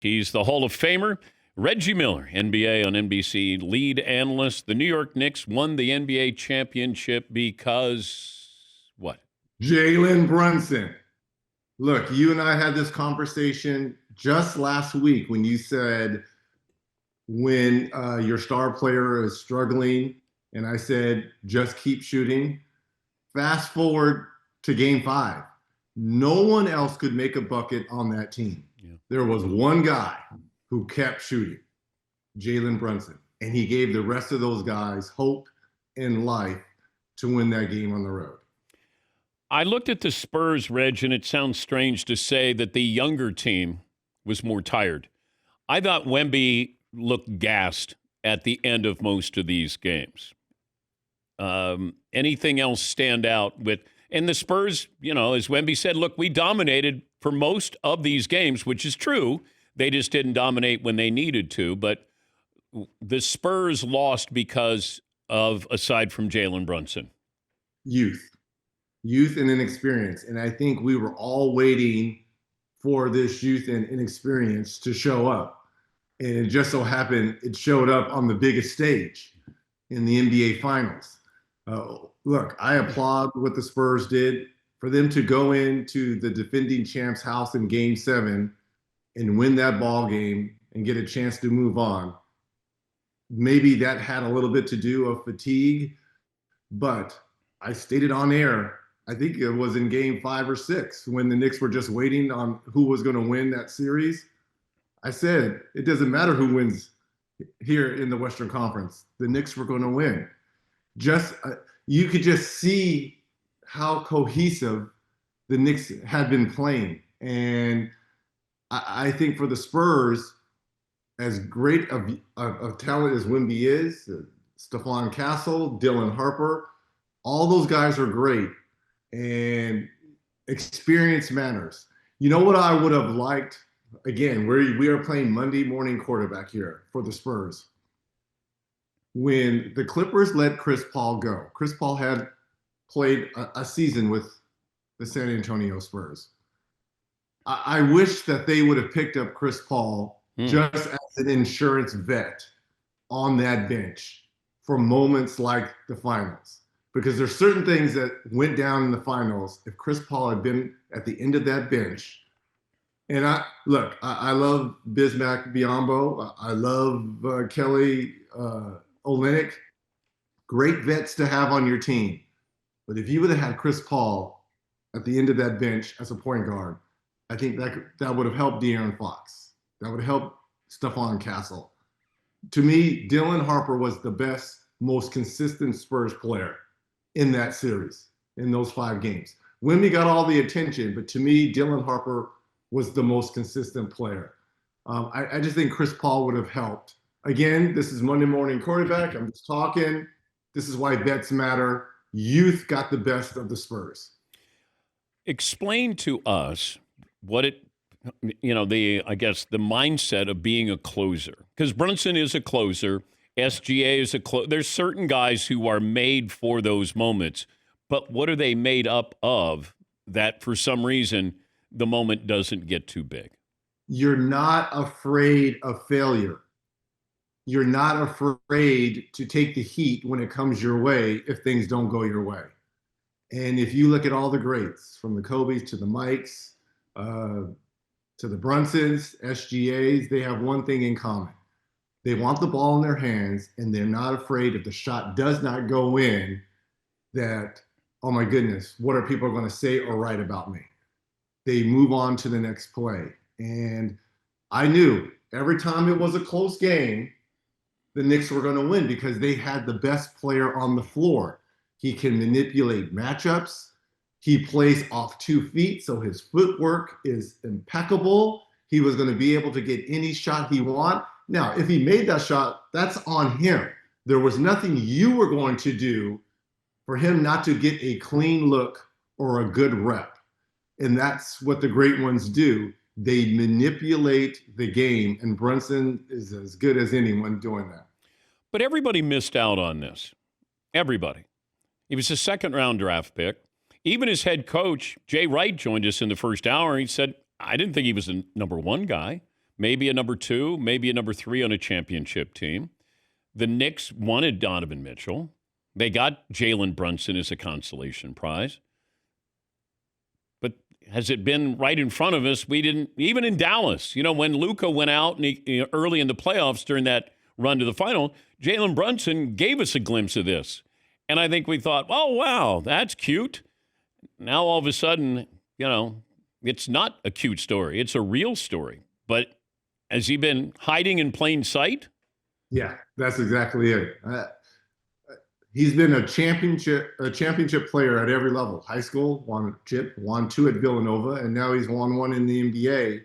He's the Hall of Famer, Reggie Miller, NBA on NBC lead analyst. The New York Knicks won the NBA championship because what? Jalen Brunson. Look, you and I had this conversation just last week when you said when your star player is struggling, and I said, just keep shooting. Fast forward to game 5. No one else could make a bucket on that team. Yeah. There was one guy who kept shooting, Jalen Brunson, and he gave the rest of those guys hope and life to win that game on the road. I looked at the Spurs, Reg, and it sounds strange to say that the younger team was more tired. I thought Wemby looked gassed at the end of most of these games. Anything else stand out with – and the Spurs, as Wemby said, look, we dominated for most of these games, which is true. They just didn't dominate when they needed to. But the Spurs lost because of, aside from Jalen Brunson, youth and inexperience. And I think we were all waiting for this youth and inexperience to show up. And it just so happened it showed up on the biggest stage in the NBA Finals. Look, I applaud what the Spurs did. For them to go into the defending champ's house in Game 7 and win that ball game and get a chance to move on. Maybe that had a little bit to do with fatigue, but I stated on air, I think it was in Game 5 or 6 when the Knicks were just waiting on who was going to win that series. I said, it doesn't matter who wins here in the Western Conference. The Knicks were going to win. You could just see how cohesive the Knicks had been playing. And I think for the Spurs, as great of talent as Wemby is, Stephon Castle, Dylan Harper, all those guys are great. And experience matters. You know what I would have liked? Again, we are playing Monday morning quarterback here for the Spurs. When the Clippers let Chris Paul go, Chris Paul had played a season with the San Antonio Spurs. I wish that they would have picked up Chris Paul just as an insurance vet on that bench for moments like the finals. Because there's certain things that went down in the finals. If Chris Paul had been at the end of that bench, and I love Bismack Biyombo. I love Kelly Olynyk. Great vets to have on your team. But if you would have had Chris Paul at the end of that bench as a point guard, I think that would have helped De'Aaron Fox. That would have helped Stephon Castle. To me, Dylan Harper was the best, most consistent Spurs player in that series, in those 5 games. Wemby got all the attention, but to me, Dylan Harper was the most consistent player. I just think Chris Paul would have helped. Again, this is Monday morning quarterback. I'm just talking. This is why vets matter. Youth got the best of the Spurs. Explain to us what the mindset of being a closer. Because Brunson is a closer. SGA is a closer. There's certain guys who are made for those moments. But what are they made up of that for some reason the moment doesn't get too big? You're not afraid of failure. You're not afraid to take the heat when it comes your way if things don't go your way. And if you look at all the greats, from the Kobes to the Mikes, to the Brunsons, SGAs, they have one thing in common. They want the ball in their hands, and they're not afraid if the shot does not go in that, oh my goodness, what are people going to say or write about me? They move on to the next play. And I knew every time it was a close game, the Knicks were going to win because they had the best player on the floor. He can manipulate matchups. He plays off 2 feet, so his footwork is impeccable. He was going to be able to get any shot he wants. Now, if he made that shot, that's on him. There was nothing you were going to do for him not to get a clean look or a good rep. And that's what the great ones do. They manipulate the game, and Brunson is as good as anyone doing that. But everybody missed out on this. Everybody. He was a second-round draft pick. Even his head coach, Jay Wright, joined us in the first hour. He said, I didn't think he was a number 1 guy. maybe a number 2, maybe a number 3 on a championship team. The Knicks wanted Donovan Mitchell. They got Jalen Brunson as a consolation prize. But has it been right in front of us? We didn't, even in Dallas, when Luka went out and early in the playoffs during that run to the final, Jalen Brunson gave us a glimpse of this. And I think we thought, oh, wow, that's cute. Now all of a sudden, it's not a cute story. It's a real story. But has he been hiding in plain sight? Yeah, that's exactly it. He's been a championship player at every level. High school, won a chip, won 2 at Villanova, and now he's won 1 in the NBA.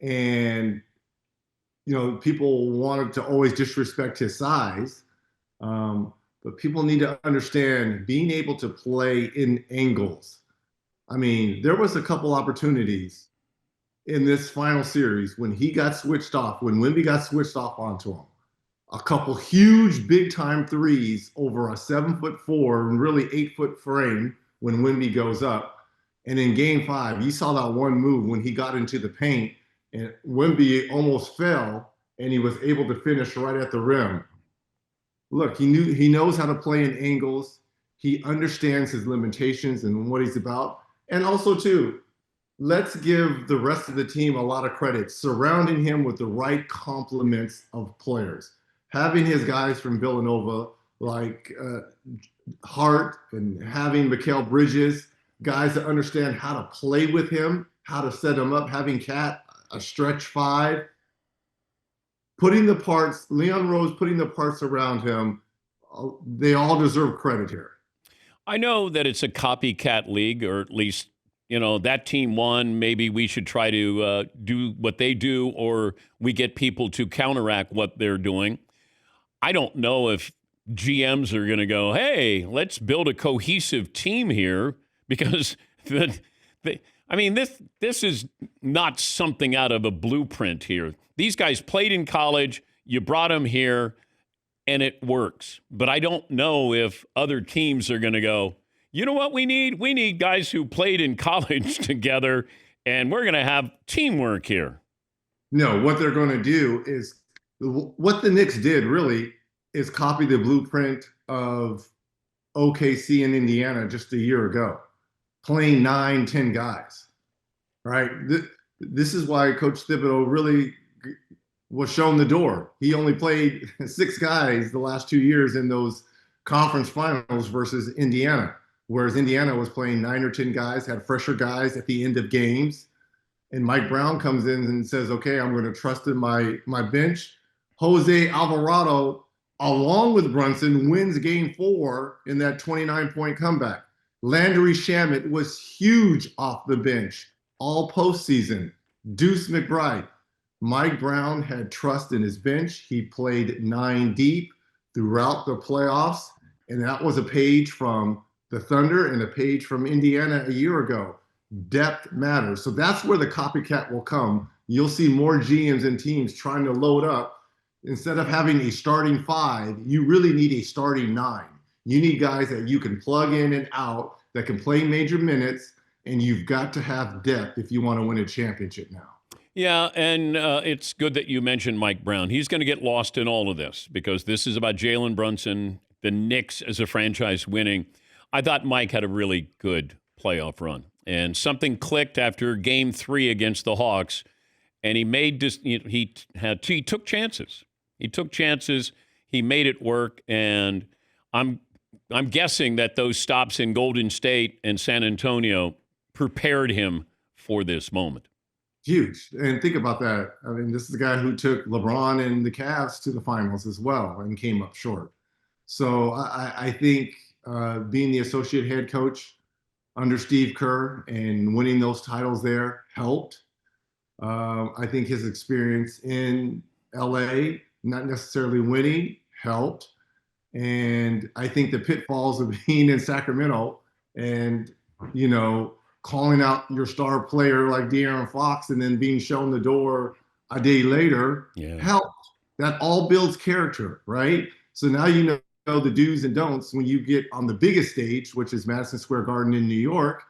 And, people wanted to always disrespect his size. But people need to understand being able to play in angles. I mean, there was a couple opportunities in this final series when he got switched off, when Wemby got switched off onto him. A couple huge big-time threes over a 7'4" and really 8-foot frame when Wemby goes up. And in Game 5, you saw that one move when he got into the paint, and Wemby almost fell, and he was able to finish right at the rim. Look, he knows how to play in angles. He understands his limitations and what he's about. And also, too, let's give the rest of the team a lot of credit, surrounding him with the right complements of players. Having his guys from Villanova like Hart and having Mikal Bridges, guys that understand how to play with him, how to set him up, having Cat a stretch 5, Leon Rose putting the parts around him, they all deserve credit here. I know that it's a copycat league, or at least, that team won. Maybe we should try to do what they do, or we get people to counteract what they're doing. I don't know if GMs are going to go, hey, let's build a cohesive team here, because this is not something out of a blueprint here. These guys played in college, you brought them here, and it works. But I don't know if other teams are going to go, you know what we need? We need guys who played in college together, and we're going to have teamwork here. No, what they're going to do is, what the Knicks did really is copy the blueprint of OKC and Indiana just a year ago, playing 9, 10 guys, right? This is why Coach Thibodeau really was shown the door. He only played 6 guys the last 2 years in those conference finals versus Indiana, whereas Indiana was playing 9 or 10 guys, had fresher guys at the end of games. And Mike Brown comes in and says, okay, I'm going to trust in my bench. Jose Alvarado, along with Brunson, wins Game 4 in that 29-point comeback. Landry Shamet was huge off the bench all postseason. Deuce McBride. Mike Brown had trust in his bench. He played 9 deep throughout the playoffs, and that was a page from the Thunder and a page from Indiana a year ago. Depth matters. So that's where the copycat will come. You'll see more GMs and teams trying to load up. Instead of having a starting 5, you really need a starting 9. You need guys that you can plug in and out, that can play major minutes, and you've got to have depth if you want to win a championship now. Yeah, and it's good that you mentioned Mike Brown. He's going to get lost in all of this because this is about Jalen Brunson, the Knicks as a franchise winning. I thought Mike had a really good playoff run, and something clicked after Game 3 against the Hawks, and he made this. He took chances. He took chances. He made it work, and I'm guessing that those stops in Golden State and San Antonio prepared him for this moment. Huge. And think about that. I mean, this is a guy who took LeBron and the Cavs to the finals as well and came up short. So I think being the associate head coach under Steve Kerr and winning those titles there helped. I think his experience in LA, not necessarily winning, helped. And I think the pitfalls of being in Sacramento and, calling out your star player like De'Aaron Fox and then being shown the door a day later helped. That all builds character, right? So now you know the do's and don'ts when you get on the biggest stage, which is Madison Square Garden in New York,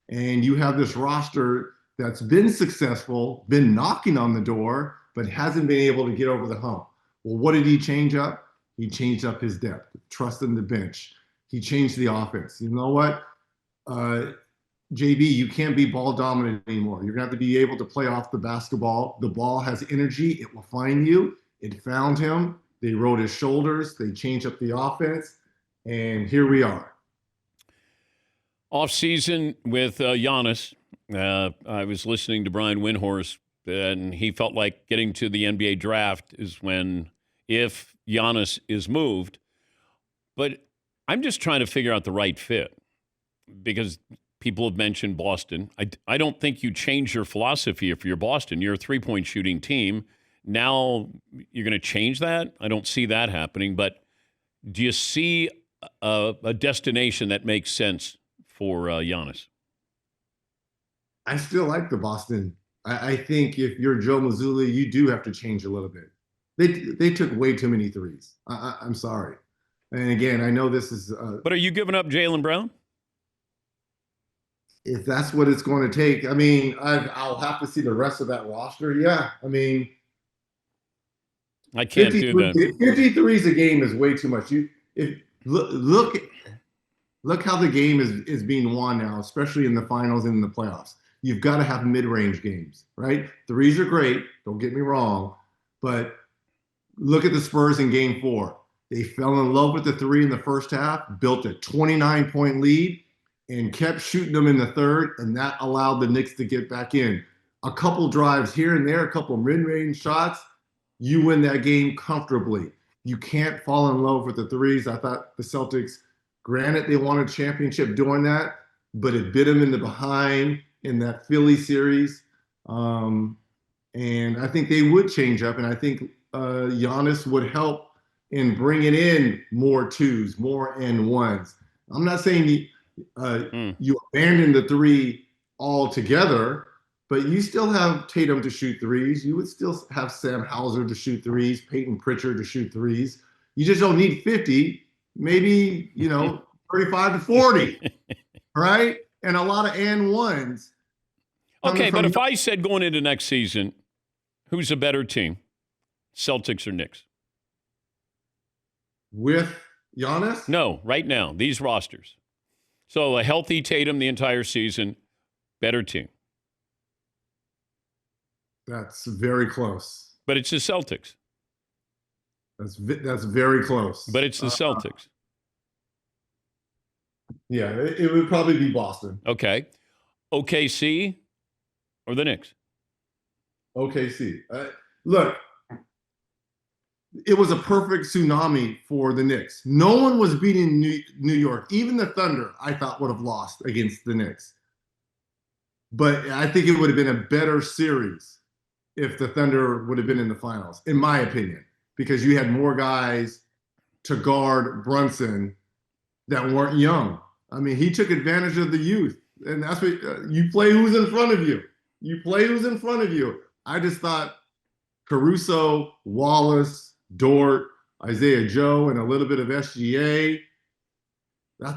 and you have this roster that's been successful, been knocking on the door, but hasn't been able to get over the hump. Well, what did he change up? He changed up his depth, trust in the bench. He changed the offense. You know what? JB, you can't be ball dominant anymore. You're going to have to be able to play off the basketball. The ball has energy. It will find you. It found him. They rode his shoulders. They changed up the offense. And here we are. Off season with Giannis. I was listening to Brian Windhorst, and he felt like getting to the NBA draft is when, if Giannis is moved. But I'm just trying to figure out the right fit, because people have mentioned Boston. I don't think you change your philosophy if you're Boston. You're a three-point shooting team. Now you're going to change that? I don't see that happening. But do you see a destination that makes sense for Giannis? I still like the Boston. I think if you're Joe Mazzulla, you do have to change a little bit. They took way too many threes. I'm sorry. And again, I know this is. But are you giving up Jaylen Brown? If that's what it's going to take, I mean, I'll have to see the rest of that roster. Yeah, I mean, I can't do that. 53s a game is way too much. Look how the game is being won now, especially in the finals and in the playoffs. You've got to have mid-range games, right? Threes are great, don't get me wrong, but look at the Spurs in Game 4. They fell in love with the three in the first half, built a 29-point lead, and kept shooting them in the third, and that allowed the Knicks to get back in. A couple drives here and there, a couple mid-range shots, you win that game comfortably. You can't fall in love with the threes. I thought the Celtics, granted they won a championship doing that, but it bit them in the behind in that Philly series. And I think they would change up, and I think Giannis would help in bringing in more twos, more and ones. I'm not saying you abandon the three altogether, but you still have Tatum to shoot threes. You would still have Sam Hauser to shoot threes, Peyton Pritchard to shoot threes. You just don't need 50, maybe, 35 to 40, right? And a lot of and ones. Okay, but if I said going into next season, who's a better team, Celtics or Knicks? With Giannis? No, right now, these rosters. So a healthy Tatum the entire season, better team. That's very close. But it's the Celtics. That's very close. But it's the Celtics. Yeah, it would probably be Boston. Okay. OKC or the Knicks? OKC. Look, it was a perfect tsunami for the Knicks. No one was beating New York. Even the Thunder, I thought, would have lost against the Knicks. But I think it would have been a better series if the Thunder would have been in the finals, in my opinion, because you had more guys to guard Brunson that weren't young. I mean, he took advantage of the youth, and that's what you play who's in front of you. You play who's in front of you. I just thought Caruso, Wallace, Dort, Isaiah Joe, and a little bit of SGA.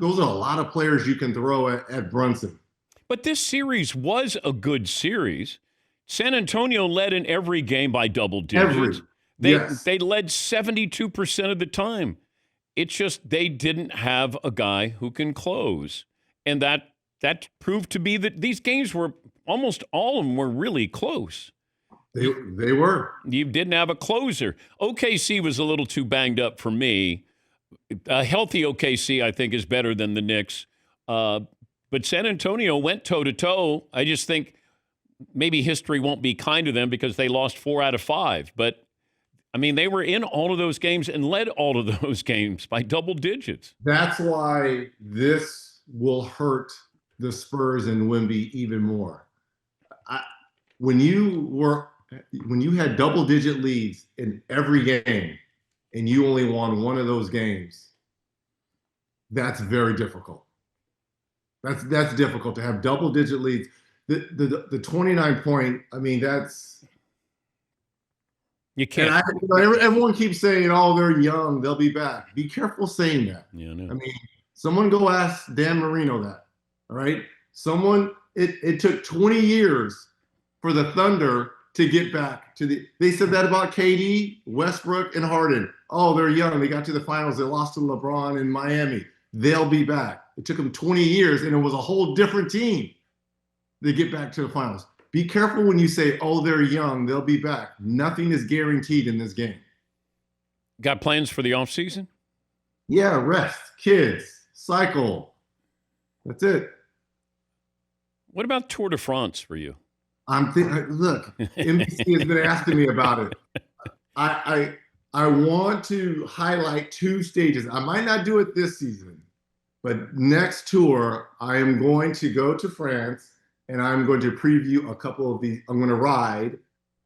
Those are a lot of players you can throw at Brunson. But this series was a good series. San Antonio led in every game by double digits. They led 72% of the time. It's just they didn't have a guy who can close. And that proved to be that these games were, almost all of them were really close. They were. You didn't have a closer. OKC was a little too banged up for me. A healthy OKC, I think, is better than the Knicks. But San Antonio went toe-to-toe. I just think maybe history won't be kind to them because they lost 4 out of 5. But, I mean, they were in all of those games and led all of those games by double digits. That's why this will hurt the Spurs and Wemby even more. When you had double-digit leads in every game and you only won one of those games, that's very difficult. That's difficult to have double-digit leads. The 29-point, I mean, that's – you can't. Everyone keeps saying, oh, they're young, they'll be back. Be careful saying that. Yeah, no. I mean, someone go ask Dan Marino that, all right? It took 20 years for the Thunder to get back to the. They said that about KD, Westbrook, and Harden. Oh, they're young. They got to the finals. They lost to LeBron in Miami. They'll be back. It took them 20 years, and it was a whole different team to get back to the finals. Be careful when you say, oh, they're young. They'll be back. Nothing is guaranteed in this game. Got plans for the offseason? Yeah, rest, kids, cycle. That's it. What about Tour de France for you? I'm thinking. Look, NBC has been asking me about it. I want to highlight 2 stages. I might not do it this season, but next tour, I am going to go to France and I'm going to preview a couple of these. I'm going to ride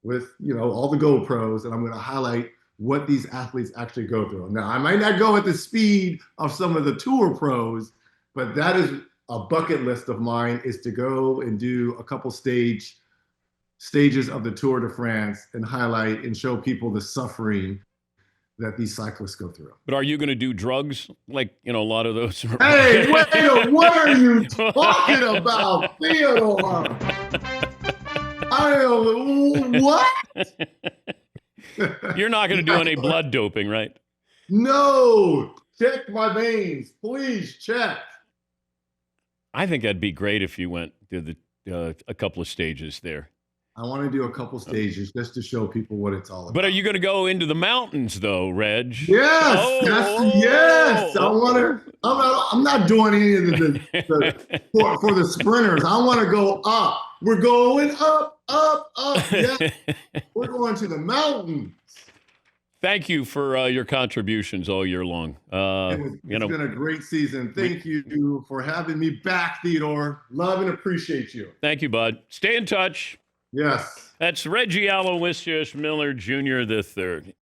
with all the GoPros, and I'm going to highlight what these athletes actually go through. Now, I might not go at the speed of some of the tour pros, but that is a bucket list of mine, is to go and do a couple stages of the Tour de France and highlight and show people the suffering that these cyclists go through. But are you going to do drugs like, a lot of those? Hey, wait, what are you talking about, Theodore? What? You're not going to do any blood doping, right? No. Check my veins. Please check. I think that'd be great if you went to a couple of stages there. I want to do a couple stages just to show people what it's all about. But are you going to go into the mountains, though, Reg? Yes, yes. I want to. I'm not doing any of for the sprinters. I want to go up. We're going up. Yeah. We're going to the mountains. Thank you for your contributions all year long. It's been a great season. Thank you for having me back, Theodore. Love and appreciate you. Thank you, bud. Stay in touch. Yes. That's Reggie Miller Jr. III.